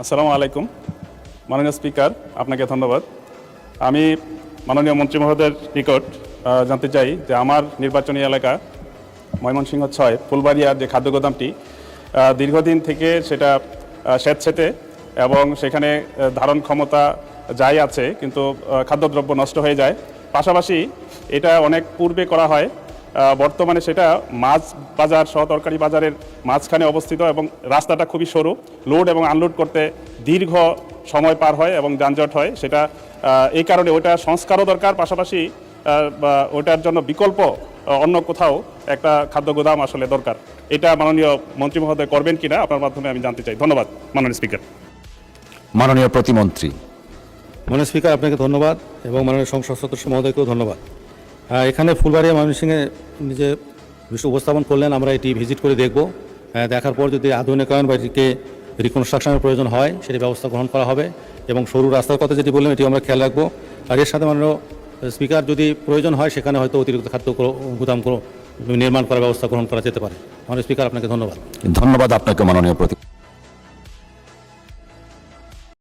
আসসালামু আলাইকুম। মাননীয় স্পিকার, আপনাকে ধন্যবাদ। আমি মাননীয় মন্ত্রী মহোদয়ের নিকট জানতে চাই যে আমার নির্বাচনী এলাকা ময়মনসিংহ ৬ ফুলবাড়িয়ার যে খাদ্য গোদামটি দীর্ঘদিন থেকে সেটা স্যাঁতসেঁতে এবং সেখানে ধারণ ক্ষমতা যাই আছে, কিন্তু খাদ্যদ্রব্য নষ্ট হয়ে যায়। পাশাপাশি এটা অনেক পূর্বে করা হয়, বর্তমানে সেটা মাছ বাজার সহ তরকারি বাজারের মাঝখানে অবস্থিত এবং রাস্তাটা খুবই সরু, লোড এবং আনলোড করতে দীর্ঘ সময় পার হয় এবং যানজট হয়। সেটা এই কারণে ওটা সংস্কারও দরকার, পাশাপাশি ওটার জন্য বিকল্প অন্য কোথাও একটা খাদ্য গোদাম আসলে দরকার। এটা মাননীয় মন্ত্রী মহোদয় করবেন কিনা আপনার মাধ্যমে আমি জানতে চাই। ধন্যবাদ মাননীয় স্পিকার। মাননীয় প্রতিমন্ত্রী। মাননীয় স্পিকার, আপনাকে ধন্যবাদ এবং মাননীয় সংসদ সদস্য মহোদয়কেও ধন্যবাদ। এখানে ফুলবাড়িয়া ময়মনসিংহে নিজে বিষয় উপস্থাপন করলেন, আমরা এটি ভিজিট করে দেখব। দেখার পর যদি আধুনিকায়ন বা এটিকে রিকনস্ট্রাকশনের প্রয়োজন হয় সেটি ব্যবস্থা গ্রহণ করা হবে এবং সরু রাস্তার কথা যেটি বললেন এটি আমরা খেয়াল রাখবো। আর এর সাথে মাননীয় স্পিকার, যদি প্রয়োজন হয় সেখানে হয়তো অতিরিক্ত খাদ্য গুদাম নির্মাণ করার ব্যবস্থা গ্রহণ করা যেতে পারে। মাননীয় স্পিকার, আপনাকে ধন্যবাদ। ধন্যবাদ আপনাকে মাননীয় প্রতি